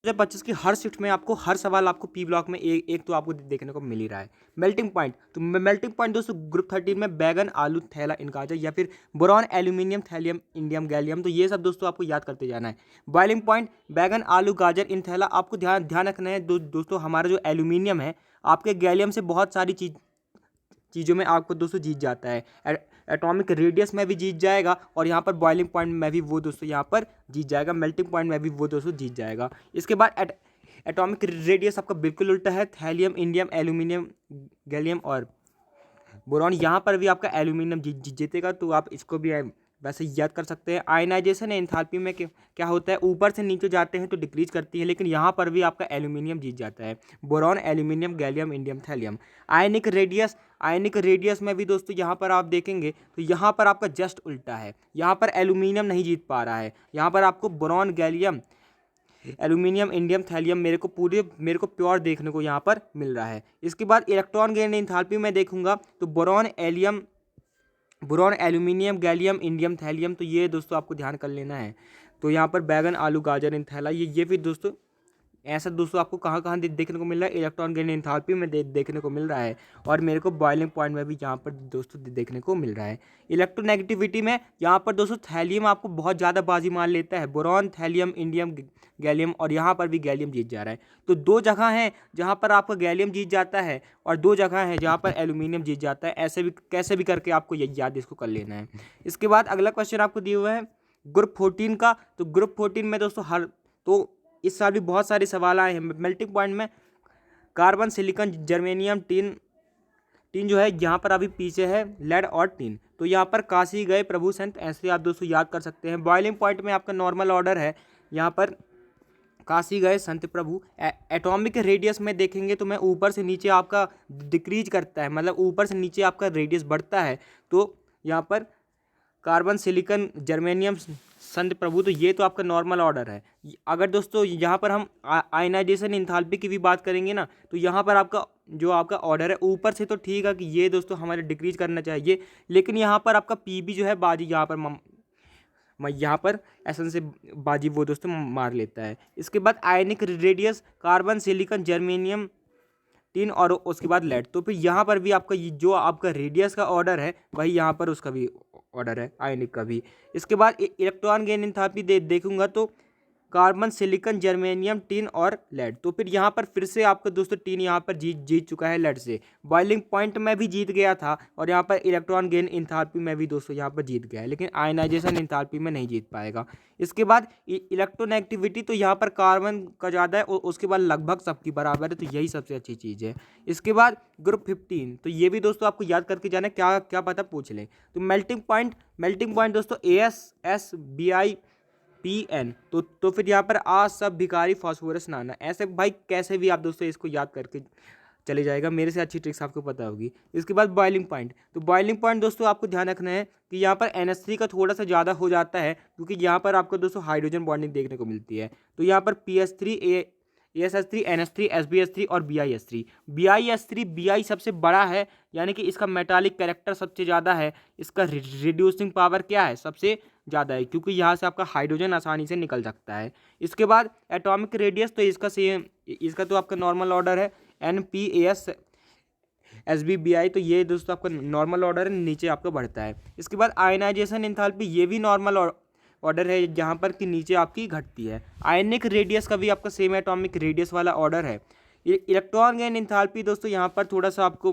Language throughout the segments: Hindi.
2025 की हर शिफ्ट में आपको हर सवाल आपको पी ब्लॉक में एक तो आपको देखने को मिल ही रहा है। मेल्टिंग पॉइंट, तो मेल्टिंग पॉइंट दोस्तों ग्रुप 13 में बैगन आलू थैला इनकाजा या फिर boron aluminium thallium indium gallium, तो ये सब दोस्तों आपको याद करते जाना है। बॉइलिंग पॉइंट बैगन आलू गाजर इन थैला, आपको ध्यान ध्यान रखना है दोस्तों हमारा जो एल्यूमिनियम है आपके गैलियम से बहुत सारी चीज़ों में आपको दोस्तों जीत जाता है। एटॉमिक रेडियस में भी जीत जाएगा और यहाँ पर बॉइलिंग पॉइंट में भी वो दोस्तों यहाँ पर जीत जाएगा, मेल्टिंग पॉइंट में भी वो दोस्तों जीत जाएगा। इसके बाद एटॉमिक रेडियस आपका बिल्कुल उल्टा है, थैलियम इंडियम एल्यूमिनियम गैलियम और बोरॉन, यहाँ पर भी आपका एल्यूमिनियम जीतेगा, तो आप इसको भी वैसे याद कर सकते हैं। आयनाइजेशन एंथैल्पी में क्या होता है, ऊपर से नीचे जाते हैं तो डिक्रीज करती है, लेकिन यहाँ पर भी आपका एल्यूमिनियम जीत जाता है। Boron aluminium gallium indium thallium. Ionic radius में भी दोस्तों यहाँ पर आप देखेंगे तो यहाँ पर आपका जस्ट उल्टा है, यहाँ पर एल्यूमिनियम नहीं जीत पा रहा है, यहाँ पर आपको boron gallium aluminium indium thallium मेरे को प्योर देखने को यहाँ पर मिल रहा है। इसके बाद इलेक्ट्रॉन गेन एंथैल्पी में देखूंगा तो boron aluminium gallium indium thallium, तो ये दोस्तों आपको ध्यान कर लेना है। तो यहाँ पर बैगन आलू गाजर इन थैला, ये भी दोस्तों ऐसा दोस्तों आपको कहाँ कहाँ देखने को मिल रहा है, इलेक्ट्रॉन गेन एंथैल्पी में देखने को मिल रहा है, और मेरे को बॉइलिंग पॉइंट में भी यहाँ पर दोस्तों देखने को मिल रहा है। इलेक्ट्रोनेगेटिविटी में यहाँ पर दोस्तों थैलियम आपको बहुत ज़्यादा बाजी मार लेता है, बोरॉन थैलियम इंडियम गैलियम, और यहाँ पर भी गैलियम जीत जा रहा है। तो दो जगह हैं जहाँ पर आपका गैलियम जीत जाता है और दो जगह हैं जहाँ पर एल्यूमिनियम जीत जाता है। ऐसे भी कैसे भी करके आपको याद इसको कर लेना है। इसके बाद अगला क्वेश्चन आपको दिया हुआ है ग्रुप 14 का। तो ग्रुप 14 में दोस्तों इस साल भी बहुत सारे सवाल आए हैं। मेल्टिंग पॉइंट में कार्बन सिलिकॉन जर्मेनियम टीन जो है यहाँ पर अभी पीछे है लेड और टीन, तो यहाँ पर काशी गए प्रभु संत, ऐसे आप दोस्तों याद कर सकते हैं। बॉइलिंग पॉइंट में आपका नॉर्मल ऑर्डर है, यहाँ पर काशी गए संत प्रभु। एटॉमिक रेडियस में देखेंगे तो मैं ऊपर से नीचे आपका डिक्रीज करता है, मतलब ऊपर से नीचे आपका रेडियस बढ़ता है, तो यहाँ पर कार्बन सिलिकॉन जर्मेनियम संत प्रभु, तो ये तो आपका नॉर्मल ऑर्डर है। अगर दोस्तों यहाँ पर हम आयनाइजेशन इंथैल्पी की भी बात करेंगे ना, तो यहाँ पर आपका ऑर्डर है ऊपर से, तो ठीक है कि ये दोस्तों हमारे डिक्रीज करना चाहिए, लेकिन यहाँ पर आपका पीबी जो है बाजी यहाँ पर एसन से बाजी वो दोस्तों मार लेता है। इसके बाद ionic radius carbon silicon germanium tin और उसके बाद लेड, तो फिर यहाँ पर भी आपका जो आपका रेडियस का ऑर्डर है वही यहाँ पर उसका भी ऑर्डर है, आयनिक का भी। इसके बाद इलेक्ट्रॉन गेन एंथैल्पी देखूंगा तो कार्बन सिलिकॉन जर्मेनियम टीन और लेड, तो फिर यहाँ पर फिर से आपका दोस्तों टीन यहाँ पर जीत चुका है लेड से। बॉइलिंग पॉइंट में भी जीत गया था और यहाँ पर इलेक्ट्रॉन गेन एंथैल्पी में भी दोस्तों यहाँ पर जीत गया है, लेकिन आयनाइजेशन एंथैल्पी में नहीं जीत पाएगा। इसके बाद इलेक्ट्रोनेगेटिविटी, तो यहाँ पर कार्बन का ज़्यादा है और उसके बाद लगभग सबकी बराबर है, तो यही सबसे अच्छी चीज़ है। इसके बाद ग्रुप 15, तो ये भी दोस्तों आपको याद करके जाना, क्या क्या पता पूछ लें। तो मेल्टिंग पॉइंट दोस्तों AsBi PN, तो फिर यहाँ पर सब भिखारी फास्फोरस नाना, ऐसे भाई कैसे भी आप दोस्तों इसको याद करके चले जाएगा, मेरे से अच्छी ट्रिक्स आपको पता होगी। इसके बाद बॉइलिंग पॉइंट, तो बॉइलिंग पॉइंट दोस्तों आपको ध्यान रखना है कि यहाँ पर NH3 का थोड़ा सा ज़्यादा हो जाता है, क्योंकि यहाँ पर आपको दोस्तों हाइड्रोजन बॉन्डिंग देखने को मिलती है। तो यहाँ पर PS3 ASH3 NH3 SbH3 और BiS3 Bi सबसे बड़ा है, यानी कि इसका मेटालिक कैरेक्टर सबसे ज़्यादा है, इसका रिड्यूसिंग पावर क्या है सबसे ज़्यादा है, क्योंकि यहाँ से आपका हाइड्रोजन आसानी से निकल सकता है। इसके बाद एटॉमिक रेडियस, तो इसका तो आपका नॉर्मल ऑर्डर है NPAS SbBi, तो ये दोस्तों आपका नॉर्मल ऑर्डर है, नीचे आपका बढ़ता है। इसके बाद आयनाइजेशन एंथैल्पी, ये भी नॉर्मल ऑर्डर है, जहाँ पर कि नीचे आपकी घटती है। आयनिक रेडियस का भी आपका सेम एटॉमिक रेडियस वाला ऑर्डर है। इलेक्ट्रॉन गेन एंथैल्पी दोस्तों यहाँ पर थोड़ा सा आपको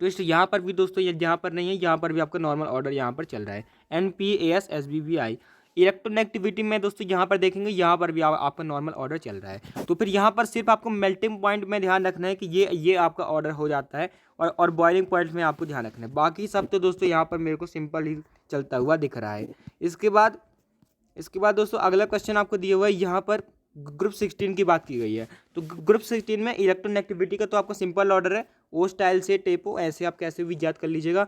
ट्विस्ट, यहाँ पर भी दोस्तों यहाँ पर नहीं है, यहाँ पर भी आपका नॉर्मल ऑर्डर यहाँ पर चल रहा है NPAS SbBi। इलेक्ट्रोनेगेटिविटी में दोस्तों यहाँ पर देखेंगे, यहाँ पर भी आपका नॉर्मल ऑर्डर चल रहा है। तो फिर यहाँ पर सिर्फ आपको मेल्टिंग पॉइंट में ध्यान रखना है कि ये आपका ऑर्डर हो जाता है, और बॉइलिंग पॉइंट में आपको ध्यान रखना है। बाकी सब तो दोस्तों यहाँ पर मेरे को सिंपल ही चलता हुआ दिख रहा है। इसके बाद दोस्तों अगला क्वेश्चन आपको दिया हुआ है, यहाँ पर ग्रुप 16 की बात की गई है। तो ग्रुप 16 में इलेक्ट्रोनेगेटिविटी का तो आपका सिंपल ऑर्डर है, ओ स्टाइल से टेपो, ऐसे आप कैसे भी याद कर लीजिएगा।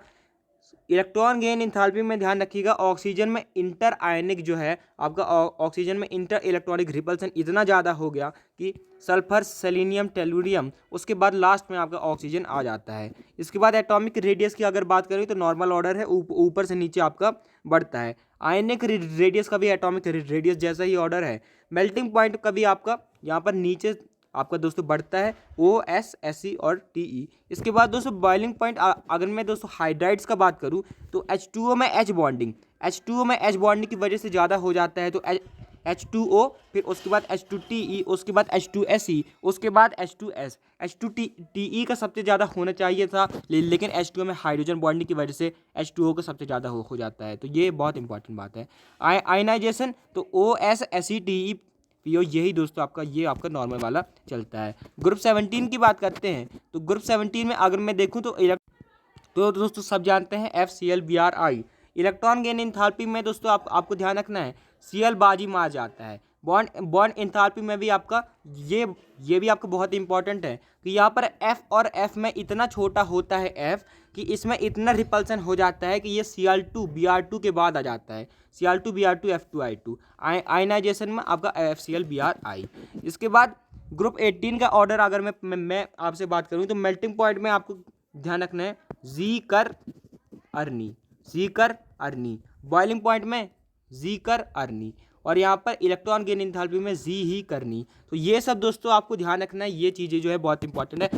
इलेक्ट्रॉन गेन एंथैल्पी में ध्यान रखिएगा, ऑक्सीजन में इंटर आयनिक जो है आपका, ऑक्सीजन में इंटर इलेक्ट्रॉनिक रिपल्सन इतना ज़्यादा हो गया कि सल्फर सेलेनियम टेलुरियम, उसके बाद लास्ट में आपका ऑक्सीजन आ जाता है। इसके बाद एटॉमिक रेडियस की अगर बात करें तो नॉर्मल ऑर्डर है, ऊपर से नीचे आपका बढ़ता है। आयनिक रेडियस का भी एटॉमिक रेडियस जैसा ही ऑर्डर है। मेल्टिंग पॉइंट का भी आपका यहाँ पर नीचे आपका दोस्तों बढ़ता है OS, SE और TE। इसके बाद दोस्तों बॉइलिंग पॉइंट, अगर मैं दोस्तों हाइड्राइड्स का बात करूँ तो H2O में H2O में एच बॉन्डिंग की वजह से ज़्यादा हो जाता है, तो H2O, फिर उसके बाद H2TE, उसके बाद H2SE, उसके बाद H2S। H2TE का सबसे ज़्यादा होना चाहिए था, लेकिन H2O में हाइड्रोजन बॉन्डिंग की वजह से H2O का सबसे ज़्यादा हो जाता है, तो ये बहुत इंपॉर्टेंट बात है। आयनाइजेशन तो OS, SE, TE, PO, यही दोस्तों आपका ये आपका नॉर्मल वाला चलता है। ग्रुप 17 की बात करते हैं तो ग्रुप 17 में अगर मैं देखूँ तो दोस्तों सब जानते हैं FCl, Br, I। Electron gain enthalpy में दोस्तों आपको ध्यान रखना है Cl बाजी मार जाता है। बॉन्ड इंथैल्पी में भी आपका ये भी आपका बहुत इंपॉर्टेंट है कि यहाँ पर F और F में इतना छोटा होता है F कि इसमें इतना रिपल्सन हो जाता है कि ये Cl2 Br2 के बाद आ जाता है, Cl2 Br2 F2I2। आयनाइजेशन में आपका FCl Bri। इसके बाद ग्रुप 18 का ऑर्डर अगर मैं आपसे बात करूँ तो मेल्टिंग पॉइंट में आपको ध्यान रखना है जीकर अर्नी, बॉइलिंग पॉइंट में जीकर अर्नी, और यहाँ पर इलेक्ट्रॉन गेन इंथैल्पी में जी ही करनी। तो ये सब दोस्तों आपको ध्यान रखना है, ये चीज़ें जो है बहुत इंपॉर्टेंट है।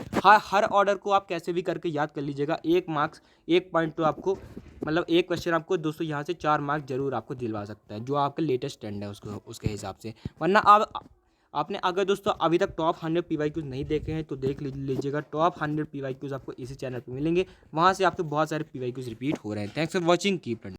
हर ऑर्डर को आप कैसे भी करके याद कर लीजिएगा। 1 पॉइंट तो आपको मतलब एक क्वेश्चन आपको दोस्तों यहाँ से 4 मार्क्स जरूर आपको दिलवा सकता है, जो आपका लेटेस्ट ट्रेंड है उसके हिसाब से। वरना आपने अगर दोस्तों अभी तक टॉप 100 PYQs नहीं देखे हैं तो देख लीजिएगा। टॉप 100 PYQs आपको इसी चैनल पर मिलेंगे, वहाँ से आपके बहुत सारे PYQs रिपीट हो रहे हैं। Thanks for watching, keep learning.